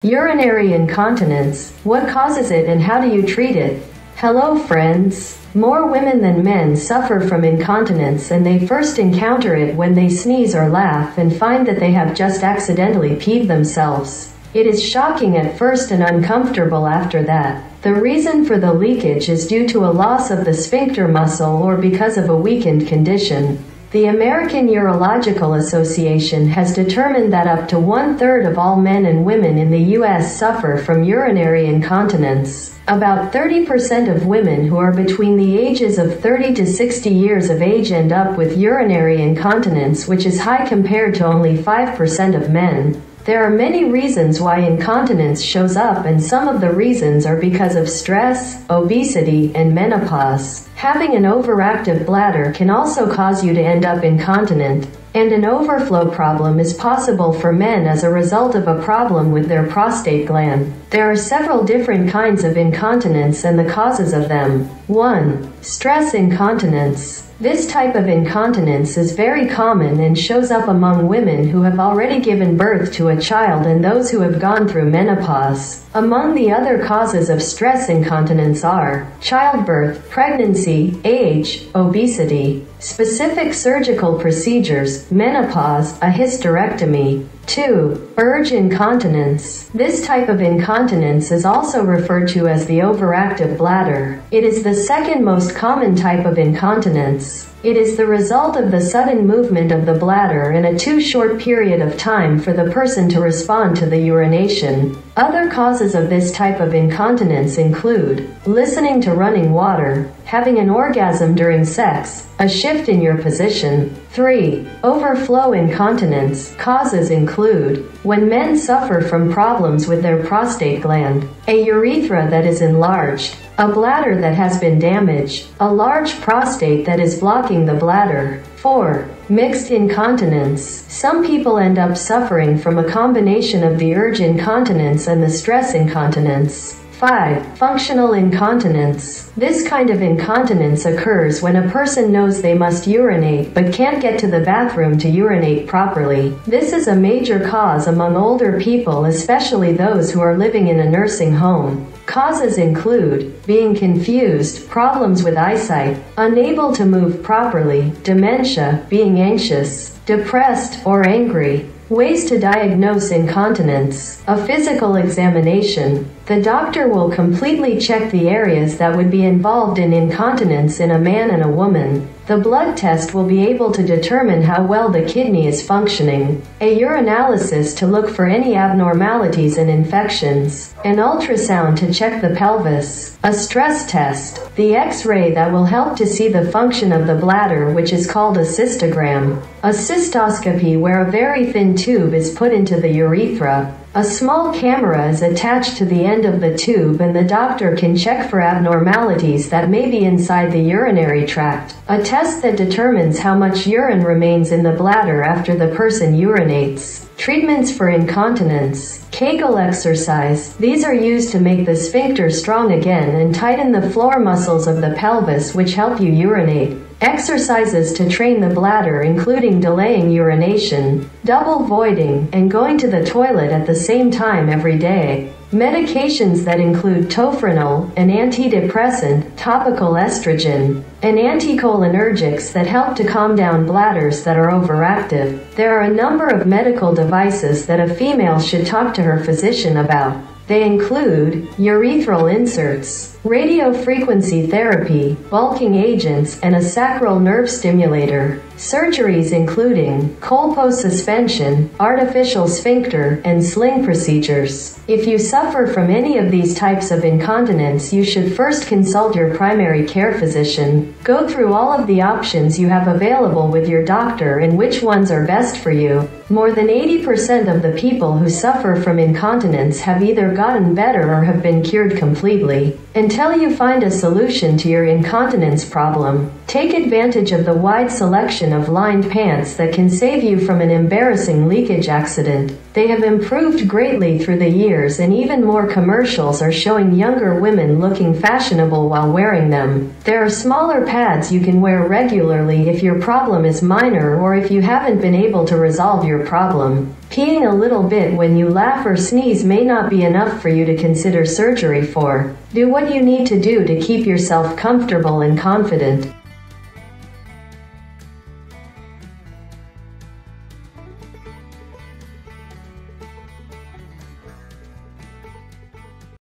Urinary incontinence. What causes it and how do you treat it? Hello friends. More women than men suffer from incontinence, and they first encounter it when they sneeze or laugh and find that they have just accidentally peed themselves. It is shocking at first and uncomfortable after that. The reason for the leakage is due to a loss of the sphincter muscle or because of a weakened condition. The American Urological Association has determined that up to 1/3 of all men and women in the U.S. suffer from urinary incontinence. About 30% of women who are between the ages of 30 to 60 years of age end up with urinary incontinence, which is high compared to only 5% of men. There are many reasons why incontinence shows up, and some of the reasons are because of stress, obesity, and menopause. Having an overactive bladder can also cause you to end up incontinent, and an overflow problem is possible for men as a result of a problem with their prostate gland. There are several different kinds of incontinence and the causes of them. 1. Stress incontinence. This type of incontinence is very common and shows up among women who have already given birth to a child and those who have gone through menopause. Among the other causes of stress incontinence are childbirth, pregnancy, age, obesity, specific surgical procedures, menopause, a hysterectomy. 2. Urge incontinence. This type of incontinence is also referred to as the overactive bladder. It is the second most common type of incontinence. It is the result of the sudden movement of the bladder in a too short period of time for the person to respond to the urination. Other causes of this type of incontinence include listening to running water, having an orgasm during sex, a shift in your position. 3. Overflow incontinence. Causes include when men suffer from problems with their prostate gland, a urethra that is enlarged, a bladder that has been damaged, a large prostate that is blocking the bladder. 4. Mixed incontinence. Some people end up suffering from a combination of the urge incontinence and the stress incontinence. 5. Functional incontinence. This kind of incontinence occurs when a person knows they must urinate but can't get to the bathroom to urinate properly. This is a major cause among older people, especially those who are living in a nursing home. Causes include being confused, problems with eyesight, unable to move properly, dementia, being anxious, depressed, or angry. Ways to diagnose incontinence. A physical examination. The doctor will completely check the areas that would be involved in incontinence in a man and a woman. The blood test will be able to determine how well the kidney is functioning. A urinalysis to look for any abnormalities and infections. An ultrasound to check the pelvis. A stress test. The X-ray that will help to see the function of the bladder, which is called a cystogram. A cystoscopy, where a very thin tube is put into the urethra. A small camera is attached to the end of the tube, and the doctor can check for abnormalities that may be inside the urinary tract. A test that determines how much urine remains in the bladder after the person urinates. Treatments for incontinence. Kegel exercise. These are used to make the sphincter strong again and tighten the floor muscles of the pelvis, which help you urinate. Exercises to train the bladder, including delaying urination, double voiding, and going to the toilet at the same time every day. Medications that include tofranol, an antidepressant, topical estrogen, and anticholinergics that help to calm down bladders that are overactive. There are a number of medical devices that a female should talk to her physician about. They include urethral inserts, radiofrequency therapy, bulking agents, and a sacral nerve stimulator. Surgeries including colposuspension, artificial sphincter, and sling procedures. If you suffer from any of these types of incontinence, you should first consult your primary care physician. Go through all of the options you have available with your doctor and which ones are best for you. More than 80% of the people who suffer from incontinence have either gotten better or have been cured completely. Until you find a solution to your incontinence problem, Take advantage of the wide selection of lined pants that can save you from an embarrassing leakage accident. They have improved greatly through the years, and even more commercials are showing younger women looking fashionable while wearing them. There are smaller pads you can wear regularly if your problem is minor or if you haven't been able to resolve your problem. Peeing a little bit when you laugh or sneeze may not be enough for you to consider surgery for. Do what you need to do to keep yourself comfortable and confident.